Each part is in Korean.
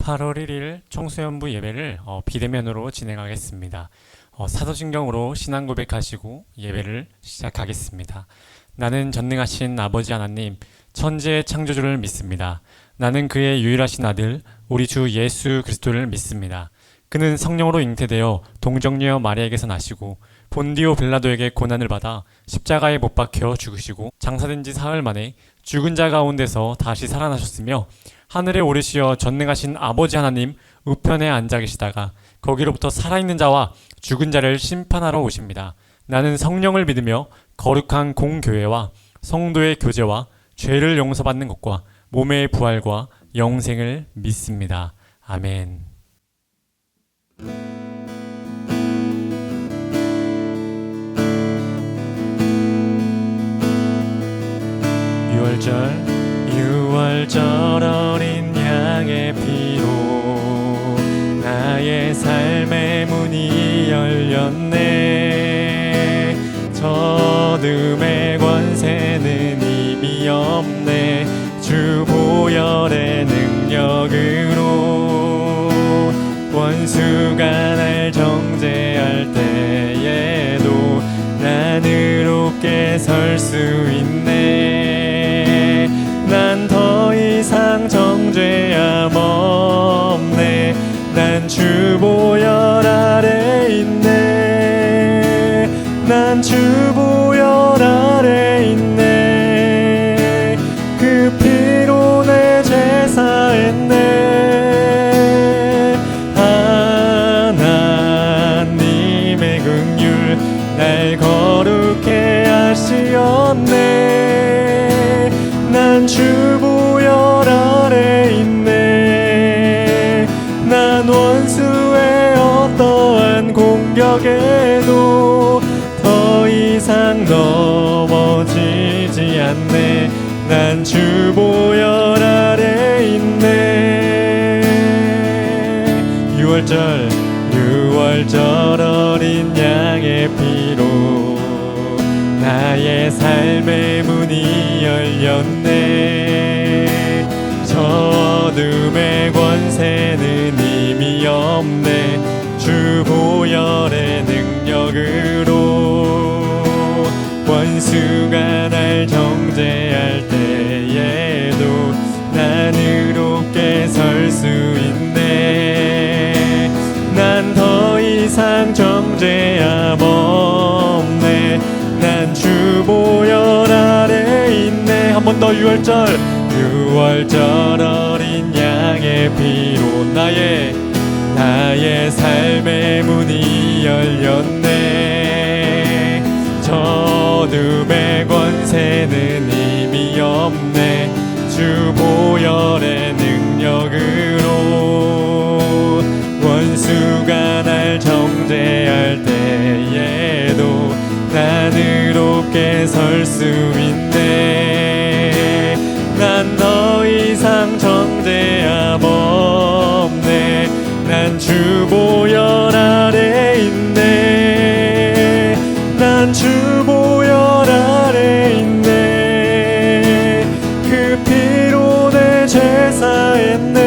8월 1일 청소년부 예배를 비대면으로 진행하겠습니다. 사도신경으로 신앙 고백하시고 예배를 시작하겠습니다. 나는 전능하신 아버지 하나님, 천지의 창조주를 믿습니다. 나는 그의 유일하신 아들, 우리 주 예수 그리스도를 믿습니다. 그는 성령으로 잉태되어 동정녀 마리아에게서 나시고 본디오 빌라도에게 고난을 받아 십자가에 못 박혀 죽으시고 장사된 지 사흘 만에 죽은 자 가운데서 다시 살아나셨으며 하늘에 오르시어 전능하신 아버지 하나님 우편에 앉아 계시다가 거기로부터 살아있는 자와 죽은 자를 심판하러 오십니다. 나는 성령을 믿으며 거룩한 공교회와 성도의 교제와 죄를 용서받는 것과 몸의 부활과 영생을 믿습니다. 아멘. 유월절 어린 양의 피로 나의 삶의 문이 열렸네. 저둠의 권세는 이미 없네. 주 보혈의 능력으로 원수가 날 정죄할 때에도 난 의롭게 설 수 있네. 난 더 이상 정죄함 없네. 난 주 보혈 아래 있네. 난 주 보혈 아래 있네. 그 피로 내 제사했네. 하나님의 긍휼 날 거룩해 하시었네. 난 주 보혈 아래 있네. 난 원수의 어떠한 공격에도 더 이상 넘어지지 않네. 난 주 보혈 아래 있네. 유월절 어린 양의 피로 나의 삶의 문이 열렸네. 저둠의 권세는 이미 없네. 주 보혈의 능력으로 원수가 날 정죄할 때에도 난 의롭게 설 수 있네. 난 더 이상 정죄함 없네. 난 주 보혈 아래 있네. 한 번 더 유월절 어린 양의 피로 나의 삶의 문이 열렸네. 저둠의 권세는 이미 없네. 주 보혈의 능력으로 원수가 날 정죄할 때에도 난 의롭게 설 수 있네. 난 더 이상 정죄함 없네. 난 주 보혈 아래 있네. 난 주 보혈 아래 있네. 그 피로 내 제사했네.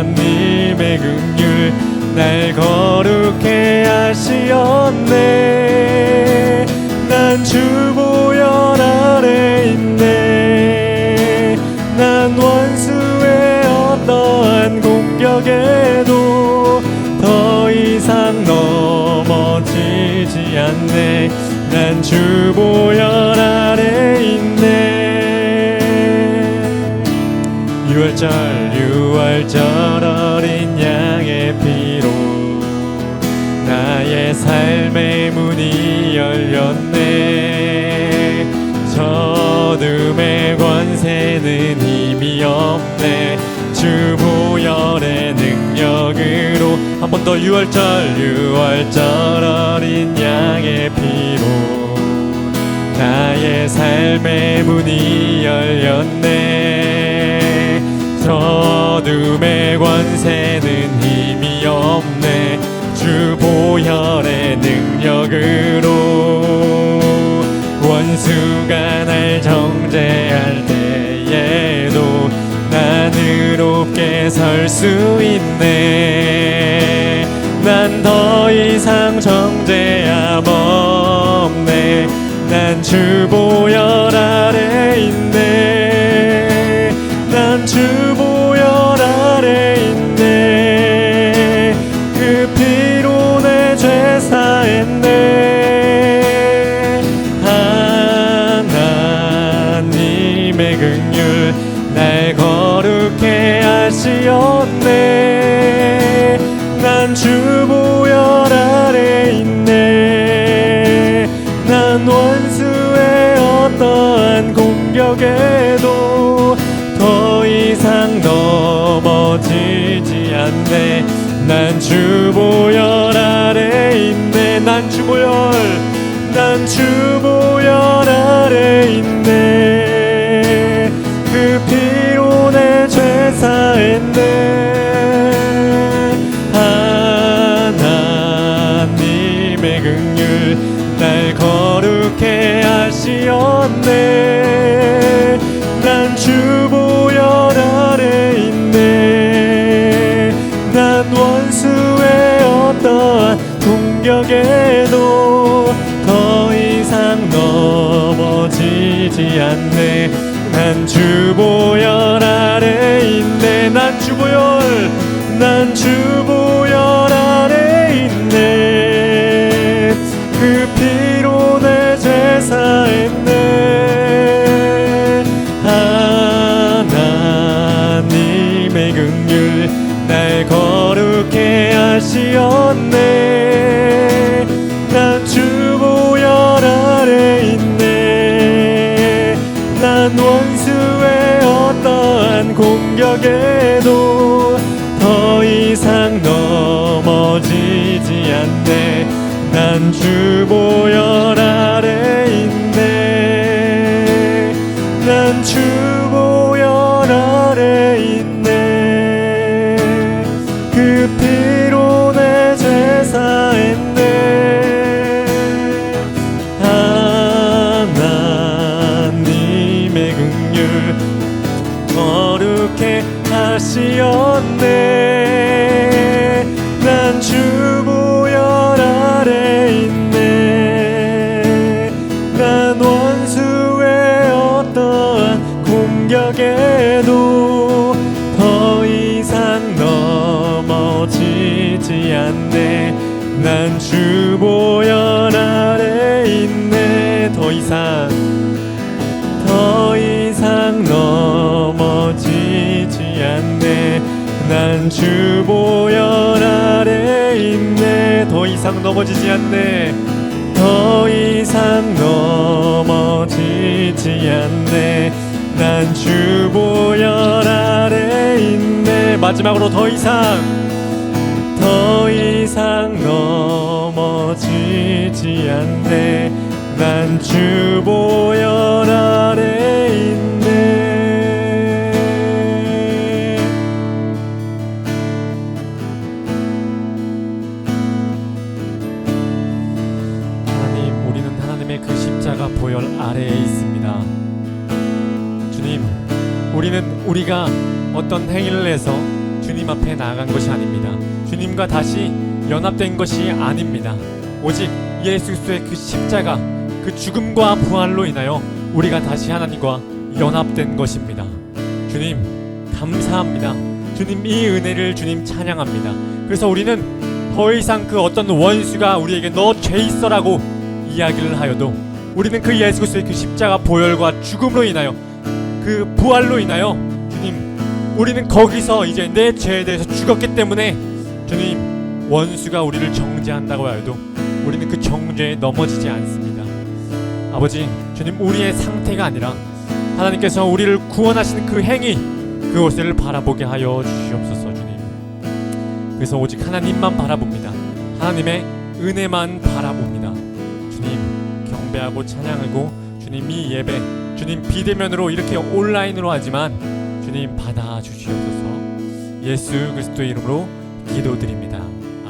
하나님의 긍휼 날 거룩해 하시었네. 난 주 보혈 아래 있네. 난 원수의 어떠한 공격에도 더 이상 넘어지지 않네. 난 주 보혈 아래 있네. 유월절 어린 양의 피로 나의 삶의 문이 열렸네. 저둠의 권세는 이미 없네. 주 보혈의 능력으로 한 번 더 유월절 어린 양의 피로 나의 삶의 문이 열렸네. 저둠의 권세는 힘이 없네. 주 보혈의 능력으로 원수가 날 정죄할 때에 앞에 설 수 있네. 난 더 이상 정죄함 없네. 난 주 보혈 아래 있네. 난 주 보혈 아래 있네. 그 피로 내 죄 사했네. 하나님의 긍휼 날 거룩해 하시었네. 난 주 보혈 아래 있네. 난 원수의 어떠한 공격에도 더 이상 넘어지지 않네. 난 주 보혈 아래 있네. 난 주 보혈, 난 주 보혈 아래 있네. 그 피로 내 죄 사했네. 하나님의 긍휼 날 거룩해 하시었네. 난 주 보혈 아래 있네. 난 원수의 어떠한 공격에도 더 이상 넘어지지 않네. 난 주 보혈 아래 있네. 난 주 보혈, 난 주 보혈 아래 있네. 그 피로 내 죄 사했네. 하나님의 긍휼 날 거룩해 하시었네. 난 주 보혈 아래 있네. 난 원수의 어떠한 공격에도 더 이상 넘어지지 않네. 난 주 보혈 아래 있네. 난 주 보혈 아래 있네. 그 피로 내 죄 사했네. 하나님의 긍휼 거룩해 하시었네. 난 주 보혈 아래 있네. 난 원수의 어떠한 공격에도 더 이상 넘어지지 않네. 난 주 보혈 아래 있네. 더 이상 넘어지지 않네. 난 주 보혈 아래 있네. 더 이상 넘어지지 않네. 더 이상 넘어지지 않네. 난 주 보혈 아래 있네. 마지막으로 더 이상 넘어지지 않네. 난 주 보혈 아래 있네. 하나님, 우리는 하나님의 그 십자가 보혈 아래에 있습니다. 주님, 우리는 우리가 어떤 행위를 해서 주님 앞에 나아간 것이 아닙니다. 주님과 다시 연합된 것이 아닙니다. 오직 예수 그리스도의 그 십자가, 그 죽음과 부활로 인하여 우리가 다시 하나님과 연합된 것입니다. 주님 감사합니다. 주님 이 은혜를 주님 찬양합니다. 그래서 우리는 더 이상 그 어떤 원수가 우리에게 너 죄 있어라고 이야기를 하여도 우리는 그 예수 그리스도의 그 십자가 보혈과 죽음으로 인하여 그 부활로 인하여 주님 우리는 거기서 이제 내 죄에 대해서 죽었기 때문에 주님 원수가 우리를 정죄한다고 하여도 우리는 그 정죄에 넘어지지 않습니다. 아버지, 주님 우리의 상태가 아니라 하나님께서 우리를 구원하시는 그 행위, 그것을 바라보게 하여 주시옵소서. 주님, 그래서 오직 하나님만 바라봅니다. 하나님의 은혜만 바라봅니다. 주님 경배하고 찬양하고 주님 이 예배 주님 비대면으로 이렇게 온라인으로 하지만 주님 받아주시옵소서. 예수 그리스도의 이름으로 기도드립니다.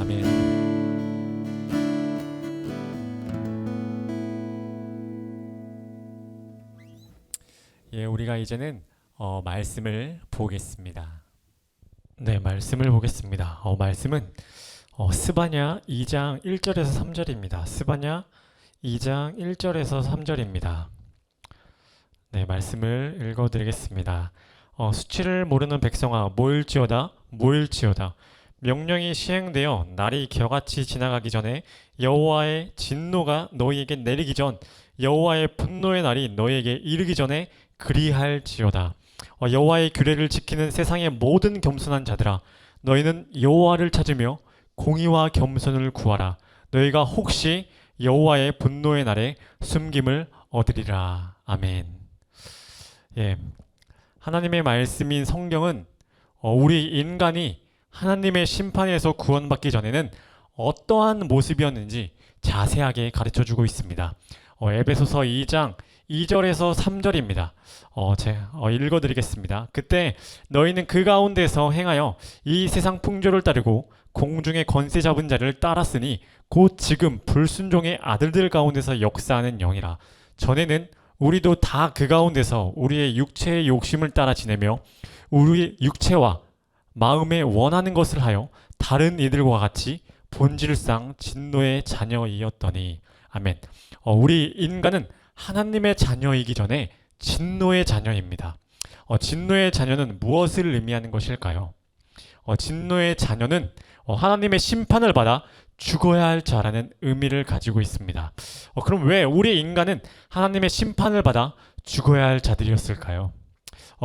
아멘. 예, 우리가 이제는 말씀을 보겠습니다. 네, 말씀을 보겠습니다. 말씀은 스바냐 2장 1절에서 3절입니다. 스바냐 2장 1절에서 3절입니다. 네, 말씀을 읽어드리겠습니다. 수치를 모르는 백성아 모일지어다 모일지어다. 명령이 시행되어 날이 겨같이 지나가기 전에 여호와의 진노가 너희에게 내리기 전 여호와의 분노의 날이 너희에게 이르기 전에 그리할지어다. 여호와의 규례를 지키는 세상의 모든 겸손한 자들아 너희는 여호와를 찾으며 공의와 겸손을 구하라. 너희가 혹시 여호와의 분노의 날에 숨김을 얻으리라. 아멘. 예, 하나님의 말씀인 성경은 우리 인간이 하나님의 심판에서 구원받기 전에는 어떠한 모습이었는지 자세하게 가르쳐주고 있습니다. 에베소서 2장 2절에서 3절입니다. 읽어드리겠습니다. 그때 너희는 그 가운데서 행하여 이 세상 풍조를 따르고 공중의 권세 잡은 자를 따랐으니 곧 지금 불순종의 아들들 가운데서 역사하는 영이라. 전에는 우리도 다 그 가운데서 우리의 육체의 욕심을 따라 지내며 우리 육체와 마음에 원하는 것을 하여 다른 이들과 같이 본질상 진노의 자녀이었더니. 아멘. 우리 인간은 하나님의 자녀이기 전에 진노의 자녀입니다. 진노의 자녀는 무엇을 의미하는 것일까요? 진노의 자녀는 하나님의 심판을 받아 죽어야 할 자라는 의미를 가지고 있습니다. 그럼 왜 우리 인간은 하나님의 심판을 받아 죽어야 할 자들이었을까요?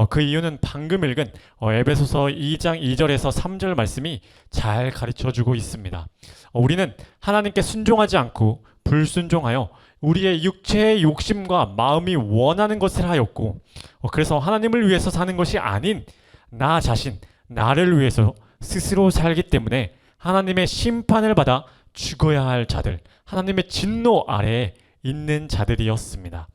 그 이유는 방금 읽은 에베소서 2장 2절에서 3절 말씀이 잘 가르쳐주고 있습니다. 우리는 하나님께 순종하지 않고 불순종하여 우리의 육체의 욕심과 마음이 원하는 것을 하였고, 그래서 하나님을 위해서 사는 것이 아닌 나 자신, 나를 위해서 스스로 살기 때문에 하나님의 심판을 받아 죽어야 할 자들, 하나님의 진노 아래에 있는 자들이었습니다.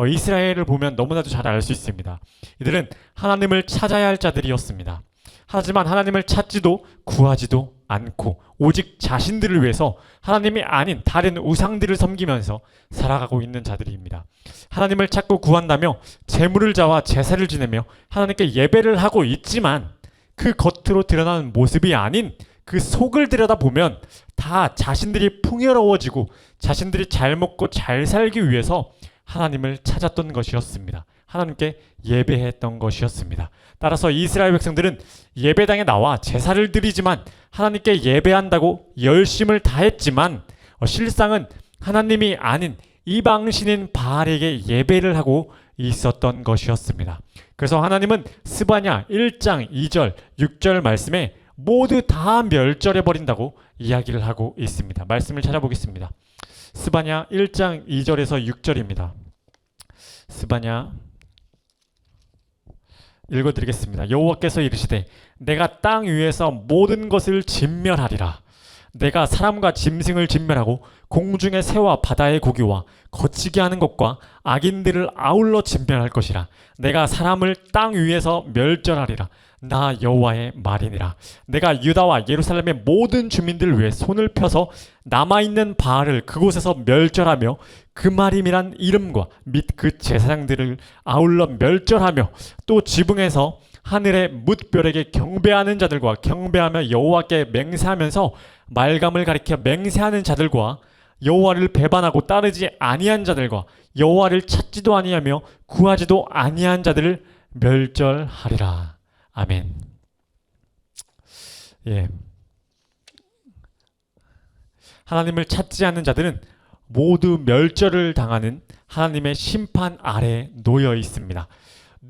이스라엘을 보면 너무나도 잘 알 수 있습니다. 이들은 하나님을 찾아야 할 자들이었습니다. 하지만 하나님을 찾지도 구하지도 않고 오직 자신들을 위해서 하나님이 아닌 다른 우상들을 섬기면서 살아가고 있는 자들입니다. 하나님을 찾고 구한다며 제물을 자와 제사를 지내며 하나님께 예배를 하고 있지만 그 겉으로 드러나는 모습이 아닌 그 속을 들여다보면 다 자신들이 풍요로워지고 자신들이 잘 먹고 잘 살기 위해서 하나님을 찾았던 것이었습니다. 하나님께 예배했던 것이었습니다. 따라서 이스라엘 백성들은 예배당에 나와 제사를 드리지만 하나님께 예배한다고 열심을 다했지만 실상은 하나님이 아닌 이방신인 바알에게 예배를 하고 있었던 것이었습니다. 그래서 하나님은 스바냐 1장 2절 6절 말씀에 모두 다 멸절해버린다고 이야기를 하고 있습니다. 말씀을 찾아보겠습니다. 스바냐 1장 2절에서 6절입니다. 스바냐 읽어드리겠습니다. 여호와께서 이르시되 내가 땅 위에서 모든 것을 진멸하리라. 내가 사람과 짐승을 진멸하고 공중의 새와 바다의 고기와 거치게 하는 것과 악인들을 아울러 진멸할 것이라. 내가 사람을 땅 위에서 멸절하리라. 나 여호와의 말이니라. 내가 유다와 예루살렘의 모든 주민들을 위해 손을 펴서 남아있는 바알을 그곳에서 멸절하며 그 마림이란 이름과 및 그 제사장들을 아울러 멸절하며 또 지붕에서 하늘의 뭇별에게 경배하는 자들과 경배하며 여호와께 맹세하면서 말감을 가리켜 맹세하는 자들과 여호와를 배반하고 따르지 아니한 자들과 여호와를 찾지도 아니하며 구하지도 아니한 자들을 멸절하리라. 아멘. 예. 하나님을 찾지 않는 자들은 모두 멸절을 당하는 하나님의 심판 아래에 놓여 있습니다.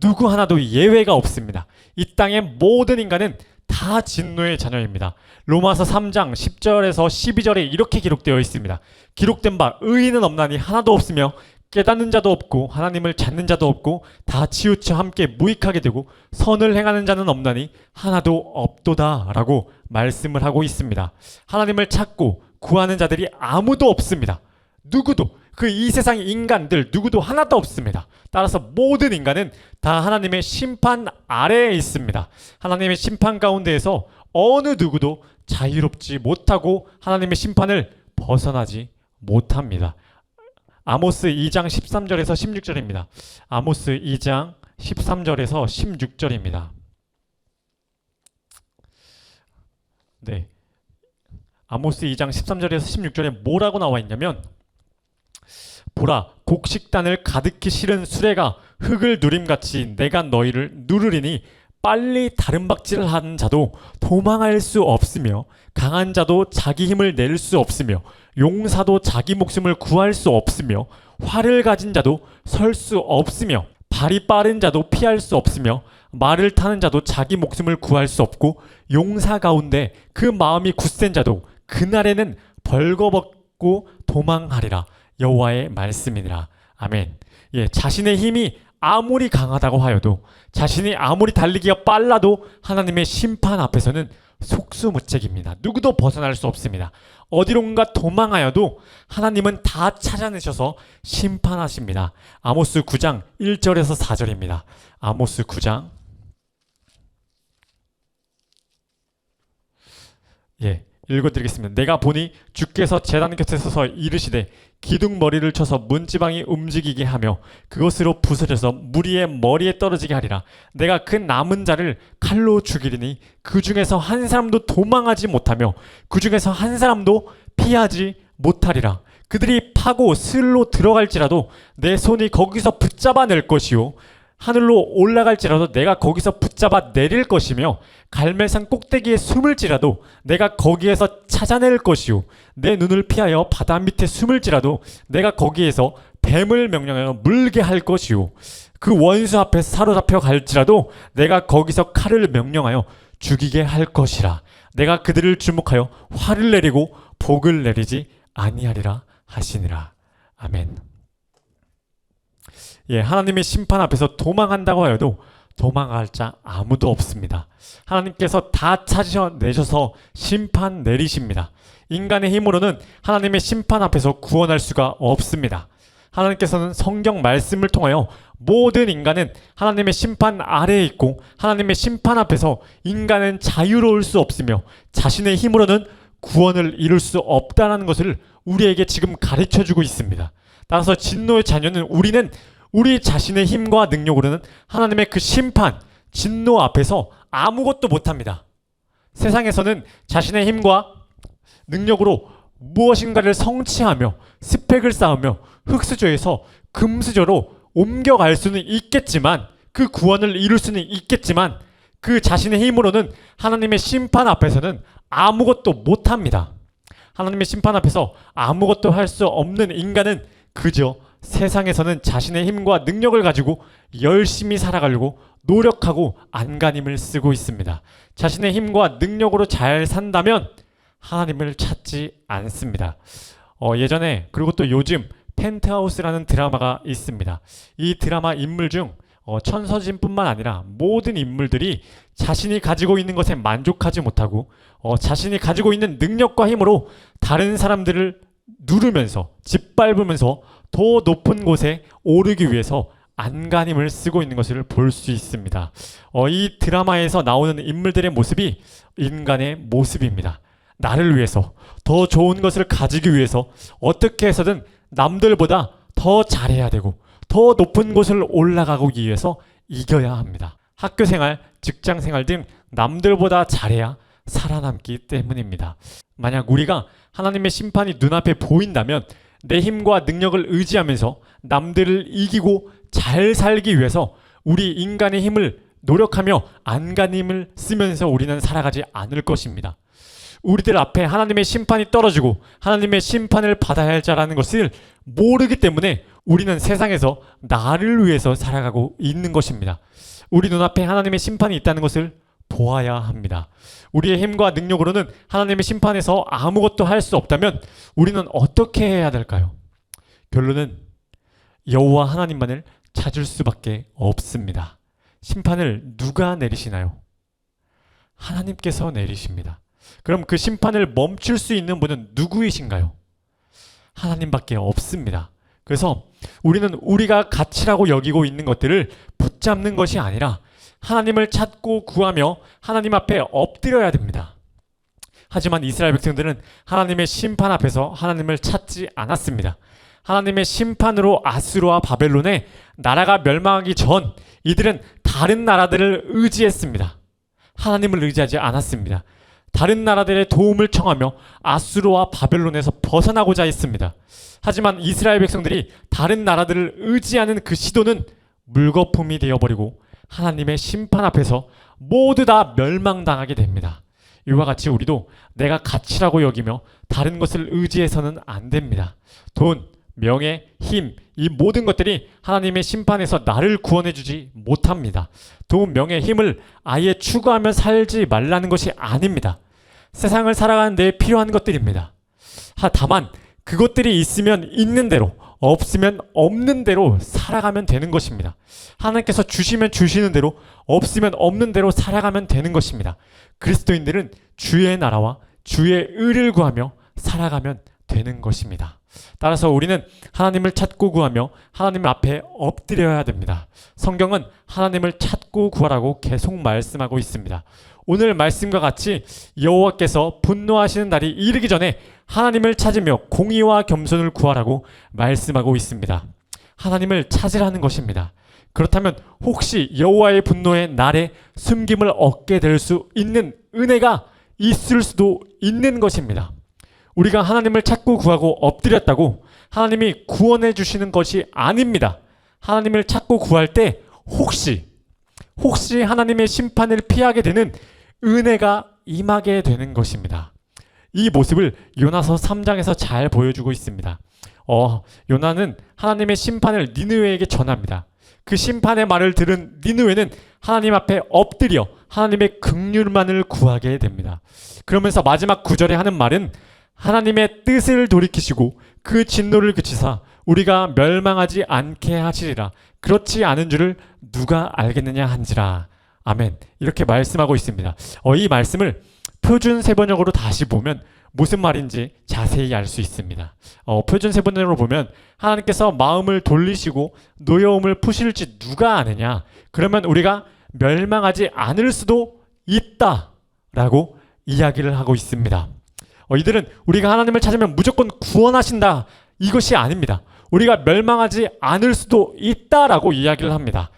누구 하나도 예외가 없습니다. 이 땅의 모든 인간은 다 진노의 자녀입니다. 로마서 3장 10절에서 12절에 이렇게 기록되어 있습니다. 기록된 바 의인은 없나니 하나도 없으며 깨닫는 자도 없고 하나님을 찾는 자도 없고 다 치우쳐 함께 무익하게 되고 선을 행하는 자는 없나니 하나도 없도다 라고 말씀을 하고 있습니다. 하나님을 찾고 구하는 자들이 아무도 없습니다. 누구도, 그 이 세상 인간들 누구도 하나도 없습니다. 따라서 모든 인간은 다 하나님의 심판 아래에 있습니다. 하나님의 심판 가운데에서 어느 누구도 자유롭지 못하고 하나님의 심판을 벗어나지 못합니다. 아모스 2장 13절에서 16절입니다. 아모스 2장 13절에서 16절입니다. 네, 아모스 2장 13절에서 16절에 뭐라고 나와 있냐면, 보라, 곡식단을 가득히 실은 수레가 흙을 누림같이 내가 너희를 누르리니 빨리 다름박질을 하는 자도 도망할 수 없으며 강한 자도 자기 힘을 낼 수 없으며 용사도 자기 목숨을 구할 수 없으며 활을 가진 자도 설 수 없으며 발이 빠른 자도 피할 수 없으며 말을 타는 자도 자기 목숨을 구할 수 없고 용사 가운데 그 마음이 굳센 자도 그날에는 벌거벗고 도망하리라. 여호와의 말씀이니라. 아멘. 예, 자신의 힘이 아무리 강하다고 하여도, 자신이 아무리 달리기가 빨라도 하나님의 심판 앞에서는 속수무책입니다. 누구도 벗어날 수 없습니다. 어디론가 도망하여도 하나님은 다 찾아내셔서 심판하십니다. 아모스 9장 1절에서 4절입니다. 아모스 9장, 읽어드리겠습니다. 내가 보니 주께서 제단 곁에 서서 이르시되 기둥머리를 쳐서 문지방이 움직이게 하며 그것으로 부서져서 무리의 머리에 떨어지게 하리라. 내가 그 남은 자를 칼로 죽이리니 그 중에서 한 사람도 도망하지 못하며 그 중에서 한 사람도 피하지 못하리라. 그들이 파고 슬로 들어갈지라도 내 손이 거기서 붙잡아 낼 것이요 하늘로 올라갈지라도 내가 거기서 붙잡아 내릴 것이며 갈멜산 꼭대기에 숨을지라도 내가 거기에서 찾아낼 것이요 내 눈을 피하여 바다 밑에 숨을지라도 내가 거기에서 뱀을 명령하여 물게 할 것이요 그 원수 앞에 사로잡혀 갈지라도 내가 거기서 칼을 명령하여 죽이게 할 것이라. 내가 그들을 주목하여 화를 내리고 복을 내리지 아니하리라 하시니라. 아멘. 예, 하나님의 심판 앞에서 도망한다고 하여도 도망갈 자 아무도 없습니다. 하나님께서 다 찾아내셔서 심판 내리십니다. 인간의 힘으로는 하나님의 심판 앞에서 구원할 수가 없습니다. 하나님께서는 성경 말씀을 통하여 모든 인간은 하나님의 심판 아래에 있고 하나님의 심판 앞에서 인간은 자유로울 수 없으며 자신의 힘으로는 구원을 이룰 수 없다는 것을 우리에게 지금 가르쳐주고 있습니다. 따라서 진노의 자녀는 우리는 우리 자신의 힘과 능력으로는 하나님의 그 심판, 진노 앞에서 아무것도 못합니다. 세상에서는 자신의 힘과 능력으로 무엇인가를 성취하며 스펙을 쌓으며 흙수저에서 금수저로 옮겨갈 수는 있겠지만, 그 구원을 이룰 수는 있겠지만 그 자신의 힘으로는 하나님의 심판 앞에서는 아무것도 못합니다. 하나님의 심판 앞에서 아무것도 할 수 없는 인간은 그저 세상에서는 자신의 힘과 능력을 가지고 열심히 살아가려고 노력하고 안간힘을 쓰고 있습니다. 자신의 힘과 능력으로 잘 산다면 하나님을 찾지 않습니다. 예전에, 그리고 또 요즘 펜트하우스라는 드라마가 있습니다. 이 드라마 인물 중 천서진뿐만 아니라 모든 인물들이 자신이 가지고 있는 것에 만족하지 못하고 자신이 가지고 있는 능력과 힘으로 다른 사람들을 누르면서 짓밟으면서 더 높은 곳에 오르기 위해서 안간힘을 쓰고 있는 것을 볼 수 있습니다. 이 드라마에서 나오는 인물들의 모습이 인간의 모습입니다. 나를 위해서, 더 좋은 것을 가지기 위해서 어떻게 해서든 남들보다 더 잘해야 되고 더 높은 곳을 올라가기 위해서 이겨야 합니다. 학교생활, 직장생활 등 남들보다 잘해야 살아남기 때문입니다. 만약 우리가 하나님의 심판이 눈앞에 보인다면 내 힘과 능력을 의지하면서 남들을 이기고 잘 살기 위해서 우리 인간의 힘을 노력하며 안간힘을 쓰면서 우리는 살아가지 않을 것입니다. 우리들 앞에 하나님의 심판이 떨어지고 하나님의 심판을 받아야 할 자라는 것을 모르기 때문에 우리는 세상에서 나를 위해서 살아가고 있는 것입니다. 우리 눈앞에 하나님의 심판이 있다는 것을 보아야 합니다. 우리의 힘과 능력으로는 하나님의 심판에서 아무것도 할 수 없다면 우리는 어떻게 해야 될까요? 결론은 여호와 하나님만을 찾을 수밖에 없습니다. 심판을 누가 내리시나요? 하나님께서 내리십니다. 그럼 그 심판을 멈출 수 있는 분은 누구이신가요? 하나님밖에 없습니다. 그래서 우리는 우리가 가치라고 여기고 있는 것들을 붙잡는 것이 아니라 하나님을 찾고 구하며 하나님 앞에 엎드려야 됩니다. 하지만 이스라엘 백성들은 하나님의 심판 앞에서 하나님을 찾지 않았습니다. 하나님의 심판으로 아수르와 바벨론의 나라가 멸망하기 전 이들은 다른 나라들을 의지했습니다. 하나님을 의지하지 않았습니다. 다른 나라들의 도움을 청하며 아수르와 바벨론에서 벗어나고자 했습니다. 하지만 이스라엘 백성들이 다른 나라들을 의지하는 그 시도는 물거품이 되어버리고 하나님의 심판 앞에서 모두 다 멸망당하게 됩니다. 이와 같이 우리도 내가 가치라고 여기며 다른 것을 의지해서는 안 됩니다. 돈, 명예, 힘, 이 모든 것들이 하나님의 심판에서 나를 구원해주지 못합니다. 돈, 명예, 힘을 아예 추구하며 살지 말라는 것이 아닙니다. 세상을 살아가는 데 필요한 것들입니다. 다만 그것들이 있으면 있는 대로, 없으면 없는 대로 살아가면 되는 것입니다. 하나님께서 주시면 주시는 대로, 없으면 없는 대로 살아가면 되는 것입니다. 그리스도인들은 주의 나라와 주의 의를 구하며 살아가면 되는 것입니다. 따라서 우리는 하나님을 찾고 구하며 하나님 앞에 엎드려야 됩니다. 성경은 하나님을 찾고 구하라고 계속 말씀하고 있습니다. 오늘 말씀과 같이 여호와께서 분노하시는 날이 이르기 전에 하나님을 찾으며 공의와 겸손을 구하라고 말씀하고 있습니다. 하나님을 찾으라는 것입니다. 그렇다면 혹시 여호와의 분노의 날에 숨김을 얻게 될 수 있는 은혜가 있을 수도 있는 것입니다. 우리가 하나님을 찾고 구하고 엎드렸다고 하나님이 구원해 주시는 것이 아닙니다. 하나님을 찾고 구할 때 혹시 하나님의 심판을 피하게 되는 은혜가 임하게 되는 것입니다. 이 모습을 요나서 3장에서 잘 보여주고 있습니다. 요나는 하나님의 심판을 니느웨에게 전합니다. 그 심판의 말을 들은 니느웨는 하나님 앞에 엎드려 하나님의 긍휼만을 구하게 됩니다. 그러면서 마지막 구절에 하는 말은 하나님의 뜻을 돌이키시고 그 진노를 그치사 우리가 멸망하지 않게 하시리라. 그렇지 않은 줄을 누가 알겠느냐 한지라. 아멘. 이렇게 말씀하고 있습니다. 이 말씀을 표준 세번역으로 다시 보면 무슨 말인지 자세히 알 수 있습니다. 표준 세번역으로 보면 하나님께서 마음을 돌리시고 노여움을 푸실지 누가 아느냐. 그러면 우리가 멸망하지 않을 수도 있다라고 이야기를 하고 있습니다. 이들은 우리가 하나님을 찾으면 무조건 구원하신다, 이것이 아닙니다. 우리가 멸망하지 않을 수도 있다라고 이야기를 합니다.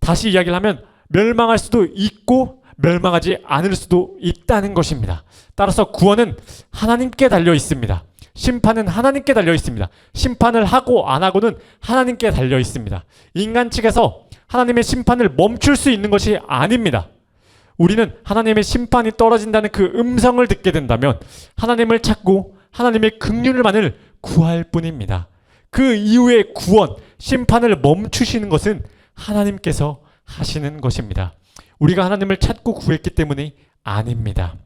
다시 이야기를 하면 멸망할 수도 있고 멸망하지 않을 수도 있다는 것입니다. 따라서 구원은 하나님께 달려 있습니다. 심판은 하나님께 달려 있습니다. 심판을 하고 안 하고는 하나님께 달려 있습니다. 인간 측에서 하나님의 심판을 멈출 수 있는 것이 아닙니다. 우리는 하나님의 심판이 떨어진다는 그 음성을 듣게 된다면 하나님을 찾고 하나님의 긍휼만을 구할 뿐입니다. 그 이후의 구원, 심판을 멈추시는 것은 하나님께서 하시는 것입니다. 우리가 하나님을 찾고 구했기 때문이 아닙니다.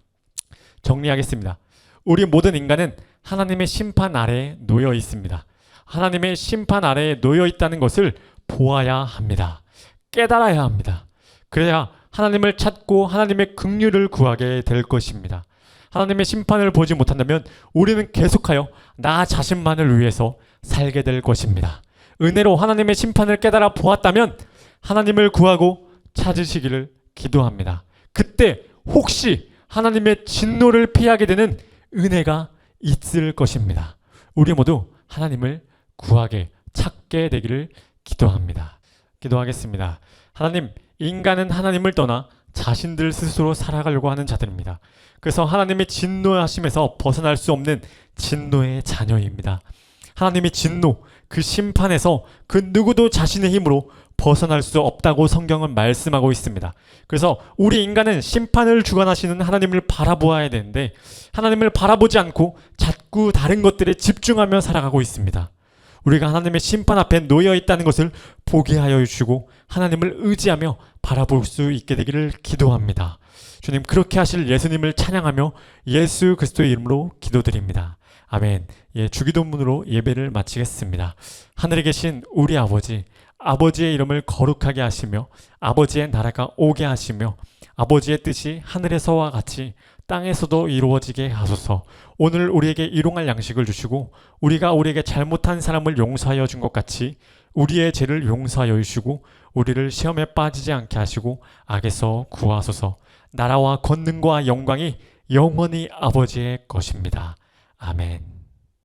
정리하겠습니다. 우리 모든 인간은 하나님의 심판 아래에 놓여 있습니다. 하나님의 심판 아래에 놓여 있다는 것을 보아야 합니다. 깨달아야 합니다. 그래야 하나님을 찾고 하나님의 긍휼을 구하게 될 것입니다. 하나님의 심판을 보지 못한다면 우리는 계속하여 나 자신만을 위해서 살게 될 것입니다. 은혜로 하나님의 심판을 깨달아 보았다면 하나님을 구하고 찾으시기를 기도합니다. 그때 혹시 하나님의 진노를 피하게 되는 은혜가 있을 것입니다. 우리 모두 하나님을 구하게 찾게 되기를 기도합니다. 기도하겠습니다. 하나님, 인간은 하나님을 떠나 자신들 스스로 살아가려고 하는 자들입니다. 그래서 하나님의 진노하심에서 벗어날 수 없는 진노의 자녀입니다. 하나님의 진노, 그 심판에서 그 누구도 자신의 힘으로 벗어날 수 없다고 성경은 말씀하고 있습니다. 그래서 우리 인간은 심판을 주관하시는 하나님을 바라보아야 되는데 하나님을 바라보지 않고 자꾸 다른 것들에 집중하며 살아가고 있습니다. 우리가 하나님의 심판 앞에 놓여 있다는 것을 보게 하여 주시고 하나님을 의지하며 바라볼 수 있게 되기를 기도합니다. 주님, 그렇게 하실 예수님을 찬양하며 예수 그리스도의 이름으로 기도드립니다. 아멘. 주기도문으로 예배를 마치겠습니다. 하늘에 계신 우리 아버지, 아버지의 이름을 거룩하게 하시며 아버지의 나라가 오게 하시며 아버지의 뜻이 하늘에서와 같이 땅에서도 이루어지게 하소서. 오늘 우리에게 일용할 양식을 주시고 우리가 우리에게 잘못한 사람을 용서하여 준 것 같이 우리의 죄를 용서하여 주시고 우리를 시험에 빠지지 않게 하시고 악에서 구하소서. 나라와 권능과 영광이 영원히 아버지의 것입니다. 아멘.